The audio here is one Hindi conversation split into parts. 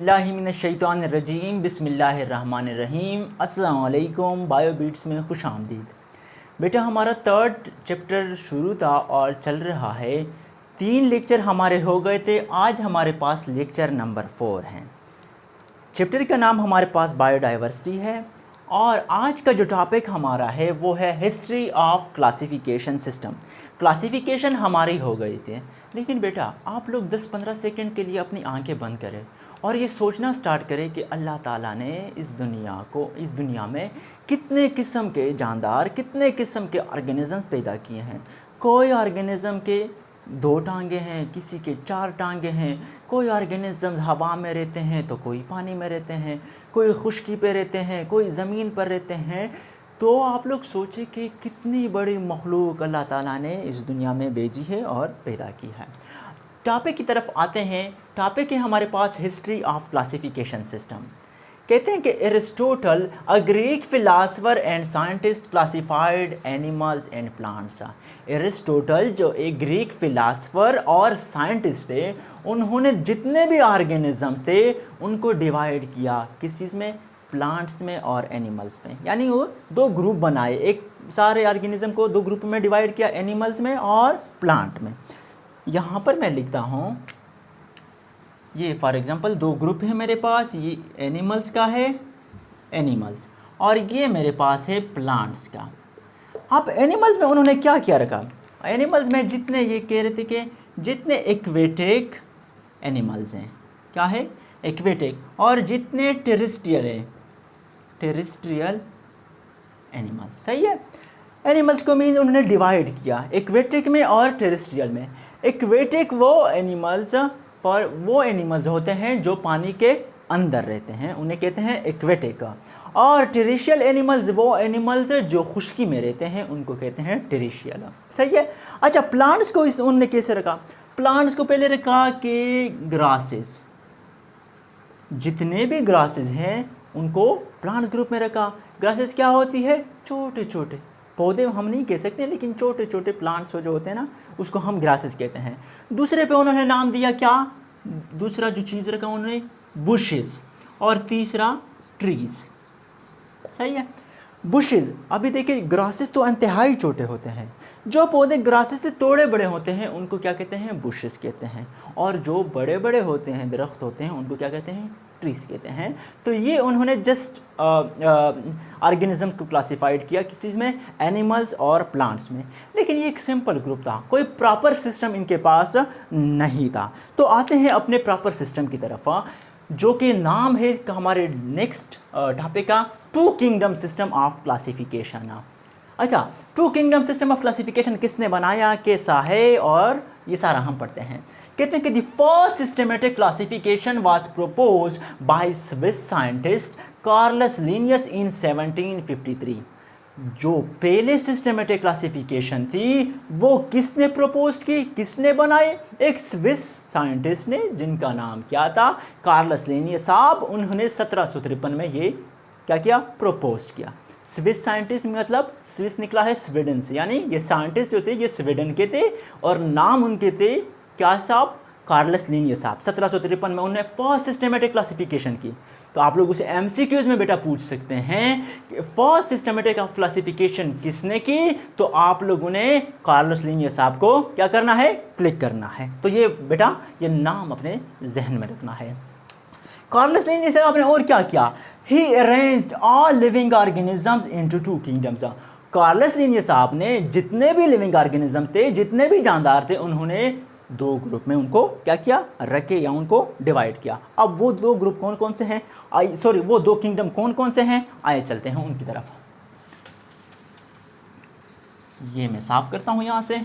बिस्मिल्लाहिमिनश्शैतानिर्रजीम बिस्मिल्लाहिर्रहमानिर्रहीम। अस्सलाम वालेकुम। बायोबीट्स में खुश आमदीद। बेटा हमारा थर्ड चैप्टर शुरू था और चल रहा है। 3 लेक्चर हमारे हो गए थे, आज हमारे पास लेक्चर नंबर 4 है। चैप्टर का नाम हमारे पास बायोडाइवर्सिटी है और आज का जो टॉपिक हमारा है वो है history of classification system. Classification हमारी हो गई थी, लेकिन बेटा आप लोग 10-15 सेकंड के लिए अपनी आंखें बंद करें और ये सोचना स्टार्ट करें कि अल्लाह ताला ने इस दुनिया में कितने किस्म के जानदार, कितने किस्म के ऑर्गेनिजम्स पैदा किए हैं। कोई ऑर्गेनिज़म के 2 टांगें हैं, किसी के 4 टांगें हैं। कोई ऑर्गेनिज़म्स हवा में रहते हैं तो कोई पानी में रहते हैं, कोई खुश्की पे रहते हैं, कोई ज़मीन पर रहते हैं। तो आप लोग सोचें कि कितनी बड़ी मखलूक अल्लाह ताला ने इस दुनिया में भेजी है और पैदा की है। टॉपिक की तरफ आते हैं। टॉपिक है हमारे पास हिस्ट्री ऑफ क्लासिफिकेशन सिस्टम। कहते हैं कि Aristotle a Greek philosopher and scientist classified animals and plants. Aristotle जो एक ग्रीक फिलासफर और साइंटिस्ट थे, उन्होंने जितने भी ऑर्गेनिजम्स थे उनको डिवाइड किया। किस चीज़ में? प्लांट्स में और एनिमल्स में। यानी वो 2 ग्रुप बनाए, एक सारे ऑर्गेनिज्म को 2 ग्रुप में डिवाइड किया, एनिमल्स में और प्लांट में। यहाँ पर मैं लिखता हूँ, ये फॉर एग्जांपल 2 ग्रुप है मेरे पास। ये एनिमल्स का है, एनिमल्स, और ये मेरे पास है प्लांट्स का। अब एनिमल्स में उन्होंने क्या क्या रखा? एनिमल्स में जितने, ये कह रहे थे कि जितने एक्वेटिक एनिमल्स हैं, क्या है? एक्वेटिक, और जितने टेरेस्ट्रियल है, टेरेस्ट्रियल एनिमल्स। सही है। एनिमल्स को मीन उन्होंने डिवाइड किया एक्वेटिक में और टेरेस्ट्रियल में। एक्वेटिक वो एनिमल्स होते हैं जो पानी के अंदर रहते हैं, उन्हें कहते हैं एक्वेटिक। और टेरेस्ट्रियल एनिमल्स वो एनिमल्स जो खुश्की में रहते हैं, उनको कहते हैं टेरेस्ट्रियल। सही है। अच्छा, प्लांट्स को उन्होंने कैसे रखा? प्लांट्स को पहले रखा कि ग्रासेस, जितने भी ग्रासेस हैं उनको प्लांट्स ग्रुप में रखा। ग्रासेस क्या होती है? छोटे छोटे पौधे हम नहीं कह सकते, लेकिन छोटे छोटे प्लांट्स जो होते हैं ना, उसको हम ग्रासेस कहते हैं। दूसरे पे उन्होंने नाम दिया क्या? दूसरा जो चीज़ रखा उन्होंने बुशेस, और तीसरा ट्रीज। सही है। बुशेस, अभी देखिए ग्रासेस तो इंतहाई छोटे होते हैं। जो पौधे ग्रासेस से थोड़े बड़े होते हैं उनको क्या कहते हैं? बुशेस कहते हैं। और जो बड़े बड़े होते हैं, दरख्त होते हैं, उनको क्या कहते हैं? ट्रीज कहते हैं। तो ये उन्होंने जस्ट ऑर्गेनिज्म को क्लासिफाइड किया किस चीज़ में? एनिमल्स और प्लांट्स में। लेकिन ये एक सिंपल ग्रुप था, कोई प्रॉपर सिस्टम इनके पास नहीं था। तो आते हैं अपने प्रॉपर सिस्टम की तरफ, जो कि नाम है हमारे नेक्स्ट टॉपिक का, 2 किंगडम सिस्टम ऑफ क्लासिफिकेशन। अच्छा, 2 किंगडम सिस्टम ऑफ क्लासिफिकेशन किसने बनाया, कैसा है, और ये सारा हम पढ़ते हैं। कहते हैं कि the first systematic classification was proposed by Swiss scientist Carolus Linnaeus in 1753। जो पहले सिस्टमेटिक क्लासिफिकेशन थी वो किसने प्रपोज की, किसने बनाए? एक स्विस साइंटिस्ट ने, जिनका नाम क्या था? कार्लस लिनियस साहब। उन्होंने 1753 में ये क्या किया? प्रपोज किया। स्विस साइंटिस्ट मतलब स्विस निकला है स्वीडन से, यानी ये साइंटिस्ट जो थे ये स्वीडन के थे और नाम उनके थे क्या साहब? कार्लस लिनियस साहब। 1753 में उन्होंने फर्स्ट सिस्टमेटिक क्लासिफिकेशन की। तो आप लोग उसे एमसीक्यूज में बेटा पूछ सकते हैं कि फर्स्ट सिस्टमेटिक ऑफ क्लासिफिकेशन किसने की? तो आप लोगों ने कार्लस लिनियस साहब को क्या करना है? क्लिक करना है। तो ये बेटा ये नाम अपने जहन में रखना है। कार्लस लिनियस साहब ने और क्या किया? ही arranged all living organisms into 2 kingdoms. Carolus Linnaeus साहब ने जितने भी लिविंग ऑर्गेनिज्म थे, जितने भी जानदार थे, उन्होंने 2 ग्रुप में उनको क्या किया? रखे, या उनको डिवाइड किया। अब वो 2 ग्रुप कौन कौन से हैं? वो 2 किंगडम कौन कौन से हैं? आइए चलते हैं उनकी तरफ। ये मैं साफ करता हूँ यहाँ से।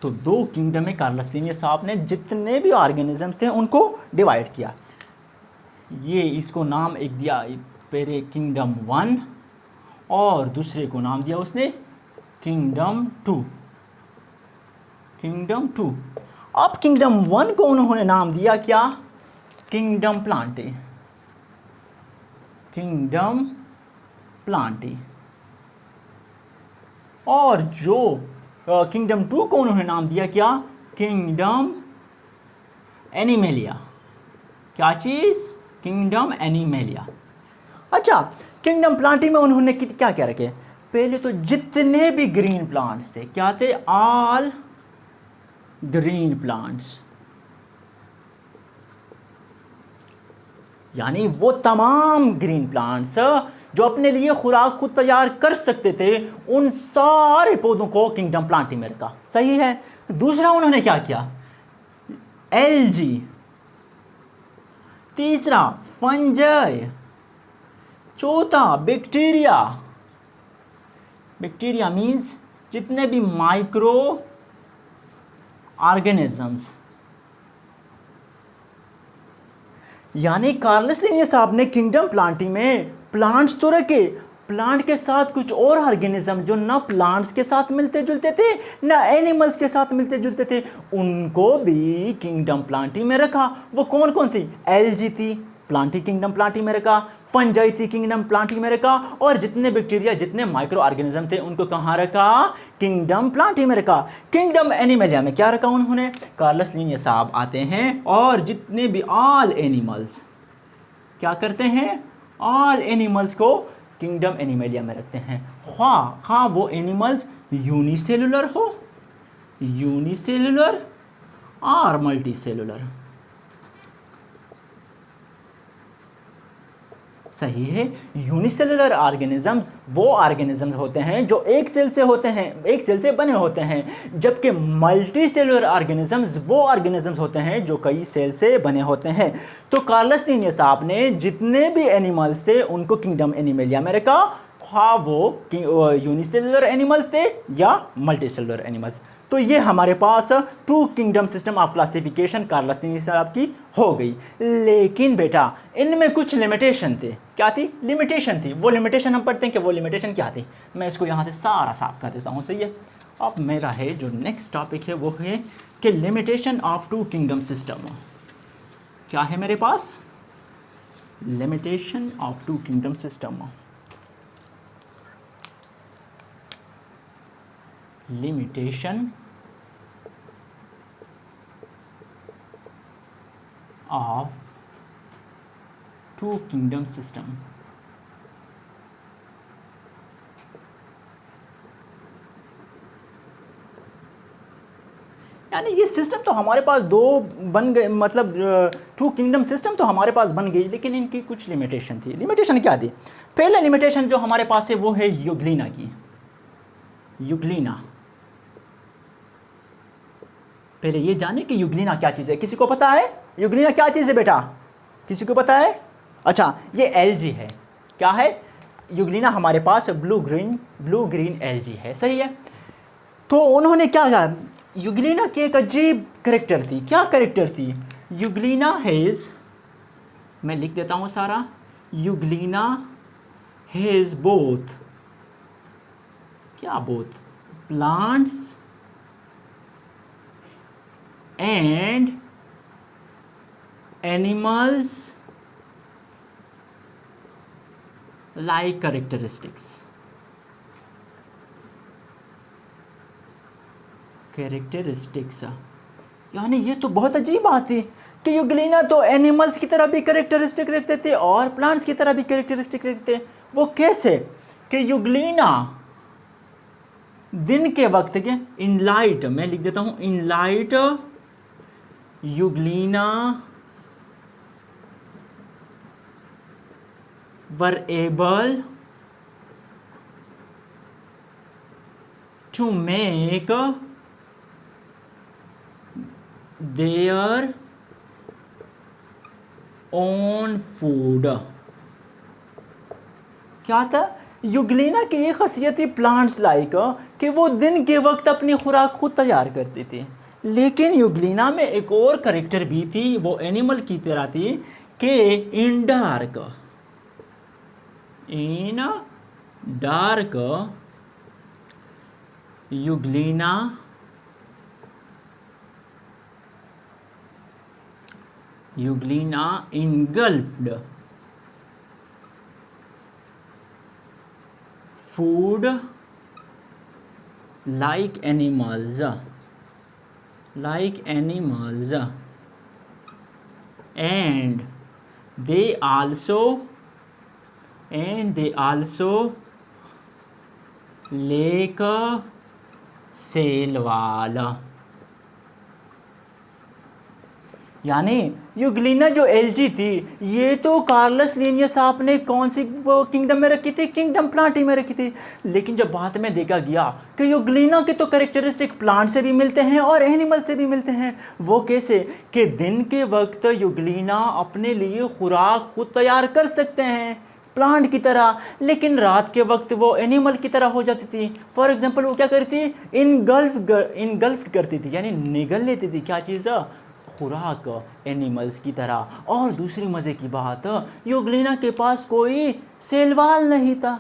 तो 2 किंगडम में कार्लस लिनियस साहब ने जितने भी ऑर्गेनिजम्स थे उनको डिवाइड किया। ये इसको नाम एक दिया, पहले किंगडम 1 और दूसरे को नाम दिया उसने किंगडम 2। किंगडम 2। अब किंगडम 1 को उन्होंने नाम दिया क्या? Kingdom Plantae. Kingdom Plantae. और जो किंगडम 2 को उन्होंने नाम दिया क्या? Kingdom Animalia. क्या चीज़? Kingdom Animalia. अच्छा, किंगडम प्लांटी में उन्होंने क्या क्या रखे? पहले तो जितने भी ग्रीन प्लांट्स थे, क्या थे? ऑल ग्रीन प्लांट्स, यानी वो तमाम ग्रीन प्लांट्स जो अपने लिए खुराक खुद तैयार कर सकते थे, उन सारे पौधों को किंगडम प्लांटी में रखा। सही है। दूसरा उन्होंने क्या किया? एल्जी। तीसरा फंजाई। चौथा बैक्टीरिया। बैक्टीरिया मीन्स जितने भी माइक्रो ऑर्गेनिजम्स। यानी कार्लस लिनियस साहब ने किंगडम प्लांटी में प्लांट्स तो रखे, प्लांट के साथ कुछ और ऑर्गेनिज्म जो ना प्लांट्स के साथ मिलते जुलते थे ना एनिमल्स के साथ मिलते जुलते थे, उनको भी किंगडम प्लांटी में रखा। वो कौन कौन सी? एल्जी थी, प्लांटी किंगडम प्लांटी में रखा। फंजाई थी, किंगडम प्लांटी में रखा। और जितने बैक्टीरिया, जितने माइक्रो ऑर्गेनिज्म थे, उनको कहाँ रखा? किंगडम प्लांटी में रखा। किंगडम एनिमेलिया में क्या रखा उन्होंने? कार्लस लिनियस साहब आते हैं और जितने भी ऑल एनिमल्स क्या करते हैं? ऑल एनिमल्स को किंगडम एनिमेलिया में रखते हैं, खा वो एनिमल्स यूनिसेलुलर हो, यूनिसेलुलर और मल्टीसेलुलर। सही है। यूनिसेलुलर ऑर्गेनिजम्स वो ऑर्गेनिजम्स होते हैं जो एक सेल से होते हैं, एक सेल से बने होते हैं, जबकि मल्टीसेलुलर ऑर्गेनिजम्स वो ऑर्गेनिजम्स होते हैं जो कई सेल से बने होते हैं। तो कार्लस लिनियस साहब ने जितने भी एनिमल्स थे उनको किंगडम एनिमेलिया में रखा, हाँ वो यूनिसेलुलर एनिमल्स थे या मल्टीसेलुलर एनिमल्स। तो ये हमारे पास two kingdom system of classification Carolus Linnaeus साहब की हो गई। लेकिन बेटा इनमें कुछ लिमिटेशन थे। क्या थी? लिमिटेशन थी। वो लिमिटेशन हम पढ़ते हैं कि वो लिमिटेशन क्या थी। मैं इसको यहाँ से सारा साफ कर देता हूँ। सही है। अब मेरा है जो नेक्स्ट टॉपिक है वो है कि limitation of two kingdom system. क्या है मेरे पास? Limitation of two kingdom system. Limitation of two kingdom system. यानी ये सिस्टम तो हमारे पास दो बन गए, मतलब टू किंगडम सिस्टम तो हमारे पास बन गई, लेकिन इनकी कुछ लिमिटेशन थी। लिमिटेशन क्या थी? पहले लिमिटेशन जो हमारे पास है वो है यूग्लिना की। यूग्लिना, पहले ये जाने कि यूग्लिना क्या चीज़ है। किसी को पता है यूग्लिना क्या चीज़ है बेटा? किसी को पता है? अच्छा, ये एल्जी है। क्या है? यूग्लिना हमारे पास ब्लू ग्रीन एल्जी है। सही है। तो उन्होंने क्या कहा? यूग्लिना की एक अजीब करेक्टर थी। क्या करेक्टर थी? यूग्लिना हैज़, मैं लिख देता हूँ सारा, यूग्लिना हैज़ बोथ, क्या both? Plants and animals like characteristics. यानी ये तो बहुत अजीब बात थी कि यूग्लिना तो एनिमल्स की तरह भी कैरेक्टरिस्टिक रखते थे और प्लांट्स की तरह भी कैरेक्टरिस्टिक रखते थे। वो कैसे? कि यूग्लिना दिन के वक्त के इन लाइट, मैं लिख देता हूं in light, euglena were able to make their own food. क्या था? यूग्लिना की एक खासियत थी प्लांट्स लाइक कि वो दिन के वक्त अपनी खुराक खुद तैयार करती थी। लेकिन यूग्लिना में एक और करेक्टर भी थी, वो एनिमल की तरह थी कि इन dark Euglena engulfed food like animals and they also lake cell wall. यानी यूग्लिना जो एल्जी थी ये तो कार्लस लिनियस आपने कौन सी किंगडम में रखी थी, किंगडम प्लांटी में रखी थी। लेकिन जब बाद में देखा गया कि यूग्लिना के तो कैरेक्टरिस्टिक प्लांट से भी मिलते हैं और एनिमल से भी मिलते हैं। वो कैसे कि दिन के वक्त यूग्लिना अपने लिए खुराक खुद तैयार कर सकते हैं प्लांट की तरह, लेकिन रात के वक्त वो एनिमल की तरह हो जाती थी। फॉर एग्जांपल वो क्या करती थी, इनगल्फ करती थी, यानी निगल लेती थी क्या चीज़, खुराक एनिमल्स की तरह। और दूसरी मज़े की बात, यूग्लिना के पास कोई सेलवाल नहीं था।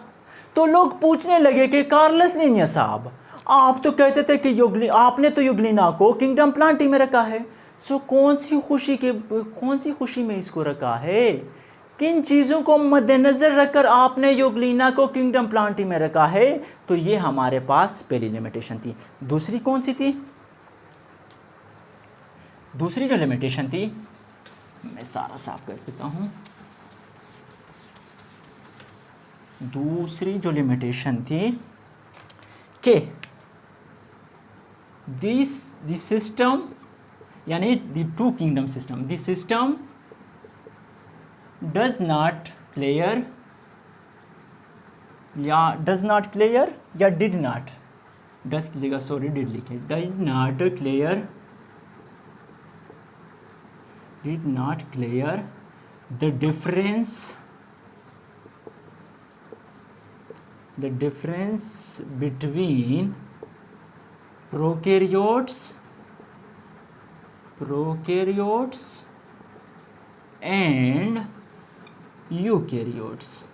तो लोग पूछने लगे कि कार्लस लिनियस साहब, आप तो कहते थे कि आपने तो यूग्लिना को किंगडम प्लांटी में रखा है, सो कौन सी खुशी में इसको रखा है, किन चीज़ों को मद्देनज़र रखकर आपने यूग्लिना को किंगडम प्लांटी में रखा है। तो ये हमारे पास पहली लिमिटेशन थी। दूसरी कौन सी थी, दूसरी जो लिमिटेशन थी, मैं सारा साफ कर देता हूँ। दूसरी जो लिमिटेशन थी कि दिस सिस्टम, यानी the two kingdom system, this system does not clear या डिड नॉट, डज की जगह सॉरी डिड लिखे, did not clear the difference between prokaryotes and eukaryotes.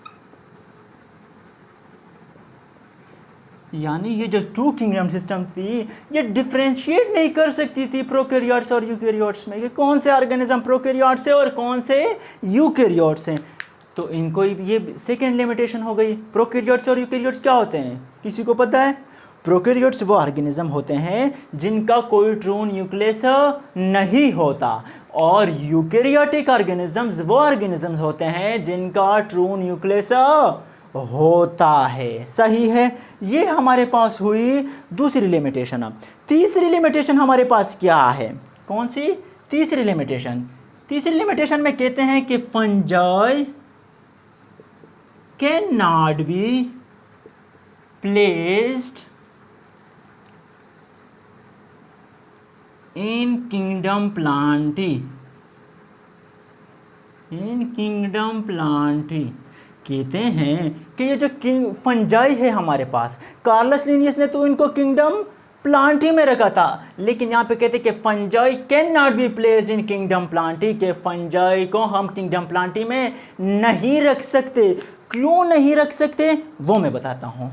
यानी ये जो टू किंगडम सिस्टम थी ये डिफ्रेंशिएट नहीं कर सकती थी प्रोकैरियोट्स और यूकेरियोट्स में, कि कौन से ऑर्गेनिज्म प्रोकैरियोट्स है और कौन से यूकेरियोट्स हैं। तो इनको ये सेकेंड लिमिटेशन हो गई। प्रोकैरियोट्स और यूकेरियोट्स क्या होते हैं, किसी को पता है? प्रोकैरियोट्स वो ऑर्गेनिज्म होते हैं जिनका कोई ट्रू न्यूक्लियस नहीं होता, और यूकेरियोटिक ऑर्गेनिजम्स वो ऑर्गेनिजम्स होते हैं जिनका ट्रू न्यूक्लियस होता है। सही है, ये हमारे पास हुई दूसरी लिमिटेशन। अब तीसरी लिमिटेशन हमारे पास क्या है, कौन सी तीसरी लिमिटेशन? तीसरी लिमिटेशन में कहते हैं कि fungi can not be placed in kingdom Plantae. कहते हैं कि ये जो फंजाई है हमारे पास, कार्लस लिनियस ने तो इनको किंगडम प्लांटी में रखा था, लेकिन यहाँ पे कहते हैं कि fungi can not be placed in kingdom Plantae, के फंजाई को हम किंगडम प्लांटी में नहीं रख सकते। क्यों नहीं रख सकते वो मैं बताता हूँ।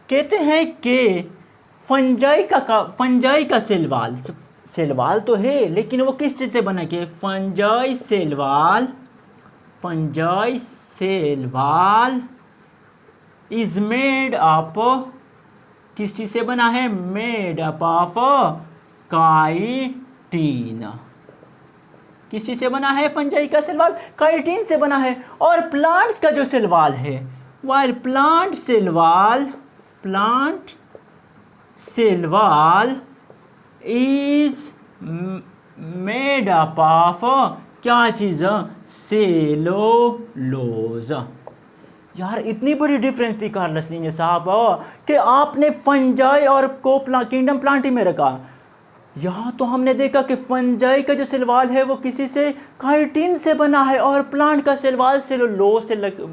कहते हैं कि फंजाई का सेलवाल तो है, लेकिन वो किस चीज़ से बना के, fungi cell wall is made up, किस चीज़ से बना है, मेड अप ऑफ काइटिन। किस चीज़ से बना है फंजाई का सेलवाल? काइटिन से बना है। और प्लांट्स का जो सेलवाल है, while plant cell wall is made up of क्या चीज़, सेलोलोज। यार इतनी बड़ी डिफरेंस थी कार्लस लिनियस साहब कि आपने फंजाई और को किंगडम प्लांटी में रखा। यहाँ तो हमने देखा कि फंजाई का जो सेलवाल है वो किसी से काइटिन से बना है और प्लांट का सेलवाल सेलुलोज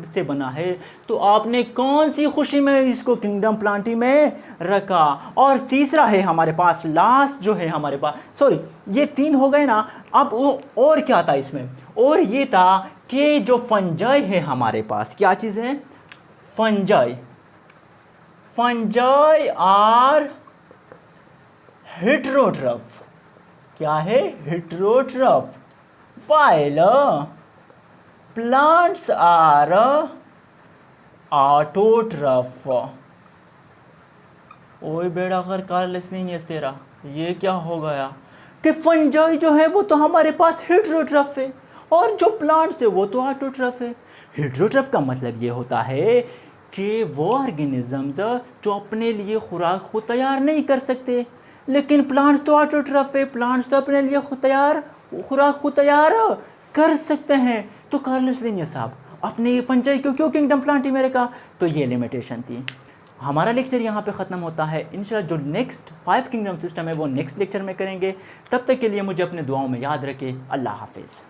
से बना है। तो आपने कौन सी खुशी में इसको किंगडम प्लांटी में रखा? और तीसरा है हमारे पास, लास्ट जो है हमारे पास, सॉरी ये तीन हो गए ना। अब वो और क्या था इसमें, और ये था कि जो फंजाई है हमारे पास, क्या चीज़ है, फंजाई आर हेटेरोट्रफ। क्या है, हेटेरोट्रफ, while प्लांट्स आर ऑटोट्रफ। ओए बेड़ा कर कार्लस लिनियस तेरा, ये क्या हो गया कि फंजाई जो है वो तो हमारे पास हेटेरोट्रफ है और जो प्लांट्स है वो तो ऑटोट्रफ है। हेटेरोट्रफ का मतलब ये होता है कि वो ऑर्गेनिजम्स जो अपने लिए खुराक खुद तैयार नहीं कर सकते, लेकिन प्लांट्स तो ऑटोट्रफ है, प्लांट्स तो अपने लिए खुराक खुद तैयार कर सकते हैं। तो कार्लोस लिनियस साहब अपने ये फंजाई क्यों किंगडम प्लांट अमेरिका, तो ये लिमिटेशन थी। हमारा लेक्चर यहाँ पे ख़त्म होता है। इंशाल्लाह जो नेक्स्ट 5 किंगडम सिस्टम है वो नेक्स्ट लेक्चर में करेंगे। तब तक के लिए मुझे अपने दुआओं में याद रखें। अल्लाह हाफिज़।